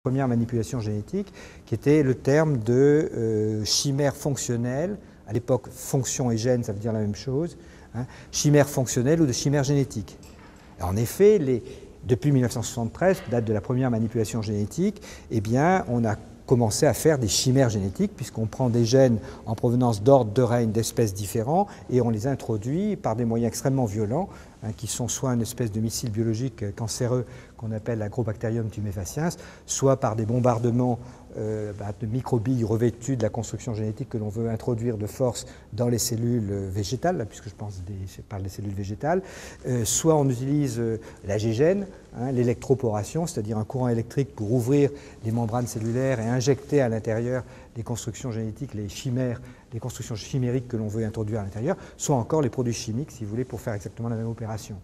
Première manipulation génétique, qui était le terme de chimère fonctionnelle. À l'époque, fonction et gène, ça veut dire la même chose. Hein, chimère fonctionnelle ou de chimère génétique. En effet, depuis 1973, date de la première manipulation génétique, eh bien, on a commencé à faire des chimères génétiques, puisqu'on prend des gènes en provenance d'ordres, de règnes, d'espèces différents, et on les introduit par des moyens extrêmement violents, qui sont soit une espèce de missile biologique cancéreux qu'on appelle Agrobacterium tumefaciens, soit par des bombardements de microbilles revêtues de la construction génétique que l'on veut introduire de force dans les cellules végétales, là, puisque je parle des cellules végétales, soit on utilise l'AGGène, l'électroporation, c'est-à-dire un courant électrique pour ouvrir les membranes cellulaires et injecter à l'intérieur des constructions génétiques, les chimères, les constructions chimériques que l'on veut introduire à l'intérieur, soit encore les produits chimiques, si vous voulez, pour faire exactement la même opération.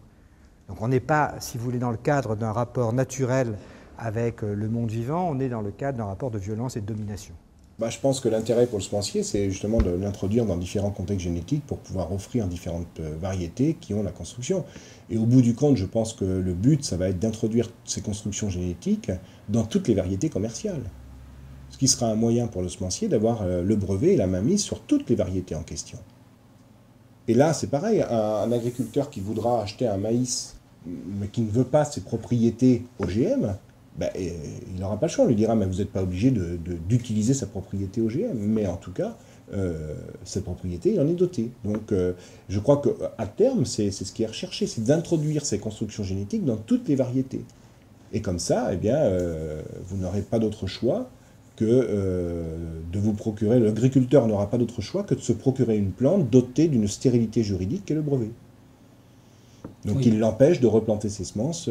Donc on n'est pas, si vous voulez, dans le cadre d'un rapport naturel avec le monde vivant, on est dans le cadre d'un rapport de violence et de domination. Je pense que l'intérêt pour le semencier, c'est justement de l'introduire dans différents contextes génétiques pour pouvoir offrir différentes variétés qui ont la construction. Et au bout du compte, je pense que le but, ça va être d'introduire ces constructions génétiques dans toutes les variétés commerciales. Ce qui sera un moyen pour le semencier d'avoir le brevet et la mainmise sur toutes les variétés en question. Et là, c'est pareil, un agriculteur qui voudra acheter un maïs, mais qui ne veut pas ses propriétés OGM, il n'aura pas le choix. On lui dira, mais vous n'êtes pas obligé d'utiliser sa propriété OGM. Mais en tout cas, cette propriété, il en est doté. Donc, je crois qu'à terme, c'est ce qui est recherché, c'est d'introduire ces constructions génétiques dans toutes les variétés. Et comme ça, eh bien, vous n'aurez pas d'autre choix que de vous procurer, l'agriculteur n'aura pas d'autre choix que de se procurer une plante dotée d'une stérilité juridique qu'est le brevet. Donc oui. Il l'empêche de replanter ses semences,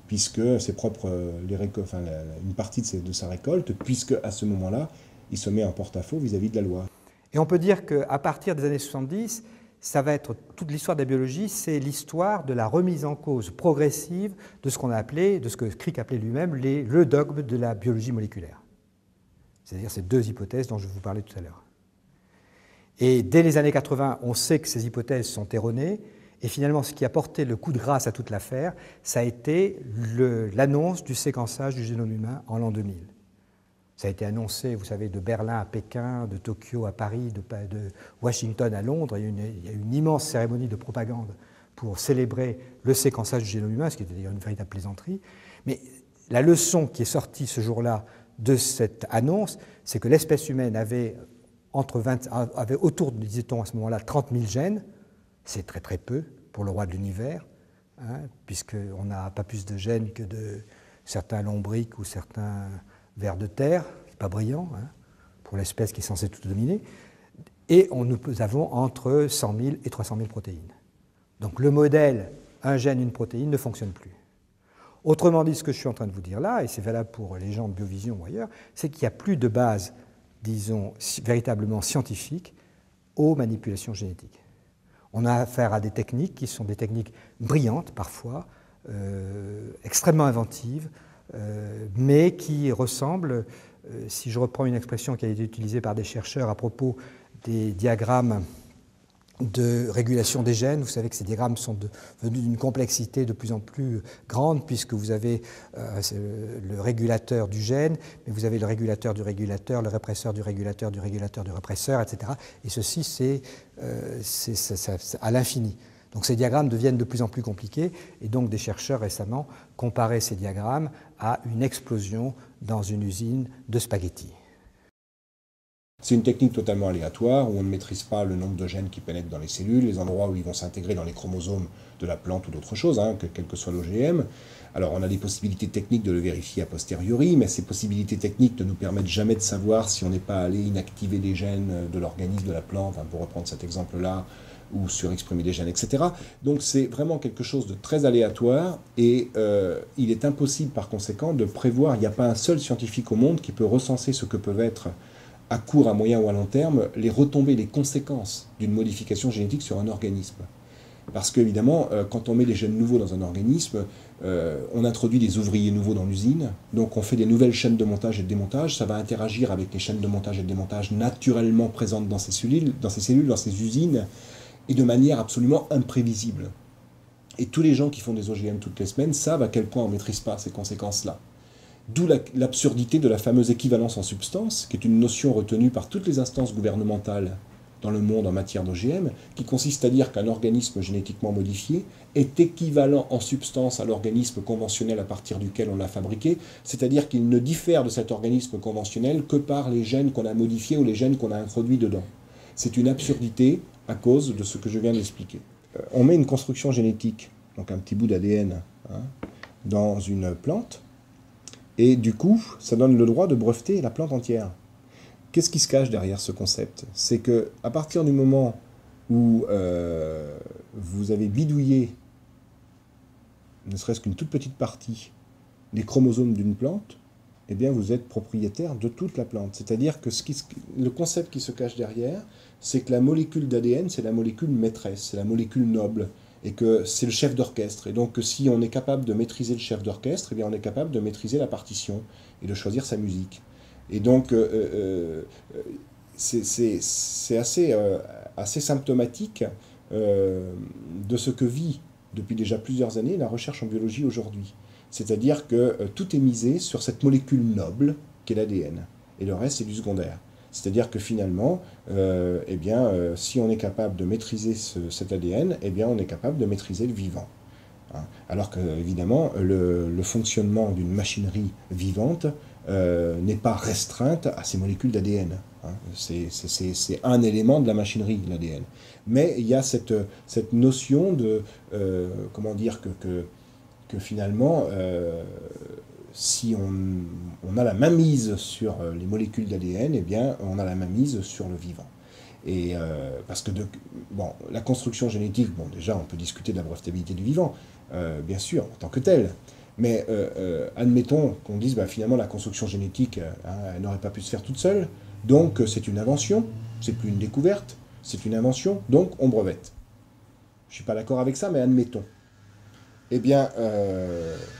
puisque ses propres, une partie de sa récolte, puisque à ce moment-là, il se met en porte-à-faux vis-à-vis de la loi. Et on peut dire qu'à partir des années 70, ça va être toute l'histoire de la biologie, c'est l'histoire de la remise en cause progressive de ce qu'on a appelé, de ce que Crick appelait lui-même le dogme de la biologie moléculaire. C'est-à-dire ces deux hypothèses dont je vous parlais tout à l'heure. Et dès les années 80, on sait que ces hypothèses sont erronées. Et finalement, ce qui a porté le coup de grâce à toute l'affaire, ça a été l'annonce du séquençage du génome humain en l'an 2000. Ça a été annoncé, vous savez, de Berlin à Pékin, de Tokyo à Paris, de Washington à Londres. Il y a eu une immense cérémonie de propagande pour célébrer le séquençage du génome humain, ce qui était d'ailleurs une véritable plaisanterie. Mais la leçon qui est sortie ce jour-là de cette annonce, c'est que l'espèce humaine avait autour, disait-on à ce moment-là, 30 000 gènes. C'est très très peu pour le roi de l'univers, puisqu'on n'a pas plus de gènes que de certains lombrics ou certains vers de terre, c'est pas brillant, pour l'espèce qui est censée tout dominer. Et nous avons entre 100 000 et 300 000 protéines. Donc le modèle un gène, une protéine ne fonctionne plus. Autrement dit, ce que je suis en train de vous dire là, et c'est valable pour les gens de Biovision ou ailleurs, c'est qu'il n'y a plus de base, disons, véritablement scientifique aux manipulations génétiques. On a affaire à des techniques qui sont des techniques brillantes parfois, extrêmement inventives, mais qui ressemblent, si je reprends une expression qui a été utilisée par des chercheurs à propos des diagrammes de régulation des gènes, vous savez que ces diagrammes sont devenus d'une complexité de plus en plus grande, puisque vous avez le régulateur du gène, mais vous avez le régulateur du régulateur, le répresseur du régulateur du régulateur du répresseur, etc. Et ceci, c'est à l'infini. Donc ces diagrammes deviennent de plus en plus compliqués, et donc des chercheurs récemment comparaient ces diagrammes à une explosion dans une usine de spaghettis. C'est une technique totalement aléatoire, où on ne maîtrise pas le nombre de gènes qui pénètrent dans les cellules, les endroits où ils vont s'intégrer dans les chromosomes de la plante ou d'autres choses, quel que soit l'OGM. Alors on a des possibilités techniques de le vérifier a posteriori, mais ces possibilités techniques ne nous permettent jamais de savoir si on n'est pas allé inactiver des gènes de l'organisme de la plante, pour reprendre cet exemple-là, ou surexprimer des gènes, etc. Donc c'est vraiment quelque chose de très aléatoire, et il est impossible par conséquent de prévoir, il n'y a pas un seul scientifique au monde qui peut recenser ce que peuvent être à court, à moyen ou à long terme, les retombées, les conséquences d'une modification génétique sur un organisme. Parce qu'évidemment, quand on met des gènes nouveaux dans un organisme, on introduit des ouvriers nouveaux dans l'usine, donc on fait des nouvelles chaînes de montage et de démontage, ça va interagir avec les chaînes de montage et de démontage naturellement présentes dans ces cellules, dans ces usines, et de manière absolument imprévisible. Et tous les gens qui font des OGM toutes les semaines savent à quel point on ne maîtrise pas ces conséquences-là. D'où l'absurdité de la fameuse équivalence en substance, qui est une notion retenue par toutes les instances gouvernementales dans le monde en matière d'OGM, qui consiste à dire qu'un organisme génétiquement modifié est équivalent en substance à l'organisme conventionnel à partir duquel on l'a fabriqué, c'est-à-dire qu'il ne diffère de cet organisme conventionnel que par les gènes qu'on a modifiés ou les gènes qu'on a introduits dedans. C'est une absurdité à cause de ce que je viens d'expliquer. On met une construction génétique, donc un petit bout d'ADN, dans une plante, et du coup, ça donne le droit de breveter la plante entière. Qu'est-ce qui se cache derrière ce concept? C'est qu'à partir du moment où vous avez bidouillé, ne serait-ce qu'une toute petite partie, des chromosomes d'une plante, eh bien vous êtes propriétaire de toute la plante. C'est-à-dire que le concept qui se cache derrière, c'est que la molécule d'ADN, c'est la molécule maîtresse, c'est la molécule noble, et que c'est le chef d'orchestre. Et donc si on est capable de maîtriser le chef d'orchestre, eh bien on est capable de maîtriser la partition et de choisir sa musique. Et donc, c'est assez symptomatique de ce que vit depuis déjà plusieurs années la recherche en biologie aujourd'hui. C'est-à-dire que tout est misé sur cette molécule noble qu'est l'ADN. Et le reste, c'est du secondaire. C'est-à-dire que finalement, si on est capable de maîtriser cet ADN, eh bien, on est capable de maîtriser le vivant. Alors qu'évidemment, le fonctionnement d'une machinerie vivante n'est pas restreinte à ces molécules d'ADN. C'est un élément de la machinerie, l'ADN. Mais il y a cette notion de, comment dire, que finalement, si on a la mainmise sur les molécules d'ADN, eh bien, on a la mainmise sur le vivant. Et parce que la construction génétique, déjà, on peut discuter de la brevetabilité du vivant, bien sûr, en tant que tel. Mais admettons qu'on dise finalement la construction génétique, elle n'aurait pas pu se faire toute seule, donc c'est une invention, c'est plus une découverte, c'est une invention, donc on brevette. Je ne suis pas d'accord avec ça, mais admettons. Eh bien,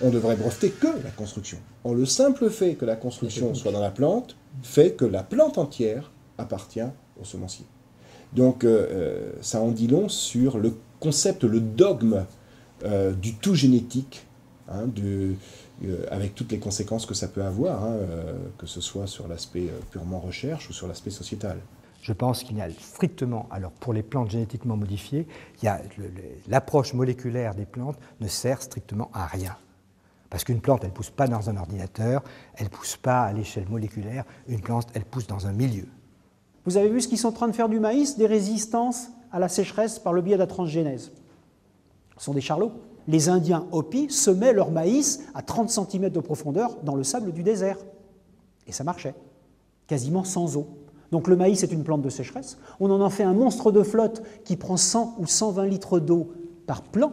on devrait breveter que la construction. Or, le simple fait que la construction soit dans la plante fait que la plante entière appartient au semencier. Donc, ça en dit long sur le concept, le dogme du tout génétique, avec toutes les conséquences que ça peut avoir, que ce soit sur l'aspect purement recherche ou sur l'aspect sociétal. Je pense qu'il y a strictement, alors pour les plantes génétiquement modifiées, l'approche moléculaire des plantes ne sert strictement à rien. Parce qu'une plante, elle ne pousse pas dans un ordinateur, elle ne pousse pas à l'échelle moléculaire, une plante, elle pousse dans un milieu. Vous avez vu ce qu'ils sont en train de faire du maïs, des résistances à la sécheresse par le biais de la transgénèse. Ce sont des charlots. Les Indiens Hopi semaient leur maïs à 30 cm de profondeur dans le sable du désert. Et ça marchait, quasiment sans eau. Donc le maïs est une plante de sécheresse. On en fait un monstre de flotte qui prend 100 ou 120 litres d'eau par plant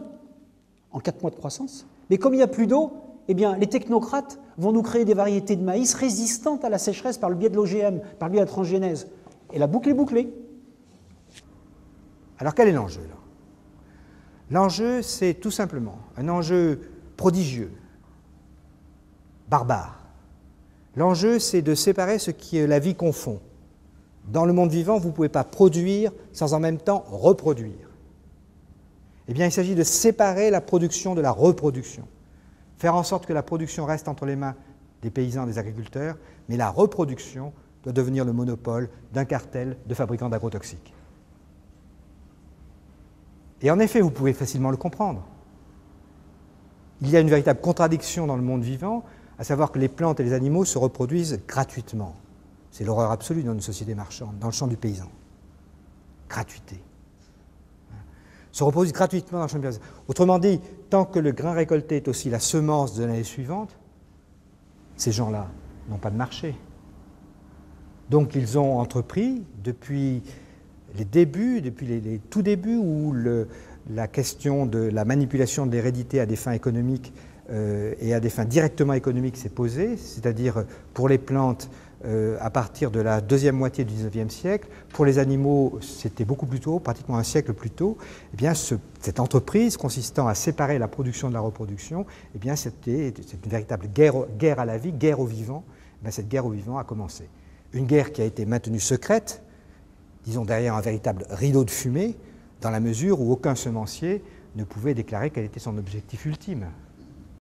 en 4 mois de croissance. Mais comme il n'y a plus d'eau, eh bien, les technocrates vont nous créer des variétés de maïs résistantes à la sécheresse par le biais de l'OGM, par le biais de la transgénèse. Et la boucle est bouclée. Alors quel est l'enjeu là? L'enjeu, c'est tout simplement un enjeu prodigieux, barbare. L'enjeu, c'est de séparer ce que la vie confond. Dans le monde vivant, vous ne pouvez pas produire sans en même temps reproduire. Eh bien, il s'agit de séparer la production de la reproduction. Faire en sorte que la production reste entre les mains des paysans, des agriculteurs, mais la reproduction doit devenir le monopole d'un cartel de fabricants d'agrotoxiques. Et en effet, vous pouvez facilement le comprendre. Il y a une véritable contradiction dans le monde vivant, à savoir que les plantes et les animaux se reproduisent gratuitement. C'est l'horreur absolue dans une société marchande, dans le champ du paysan. Gratuité. Se reproduisent gratuitement dans le champ du paysan. Autrement dit, tant que le grain récolté est aussi la semence de l'année suivante, ces gens-là n'ont pas de marché. Donc ils ont entrepris depuis les débuts, depuis les tout débuts où la question de la manipulation de l'hérédité à des fins économiques et à des fins directement économiques s'est posée, c'est-à-dire pour les plantes à partir de la deuxième moitié du XIXe siècle, pour les animaux c'était beaucoup plus tôt, pratiquement un siècle plus tôt. Eh bien, cette entreprise consistant à séparer la production de la reproduction, eh bien, c'est une véritable guerre à la vie, guerre au vivant. Eh bien, cette guerre au vivant a commencé. Une guerre qui a été maintenue secrète, disons derrière un véritable rideau de fumée, dans la mesure où aucun semencier ne pouvait déclarer quel était son objectif ultime.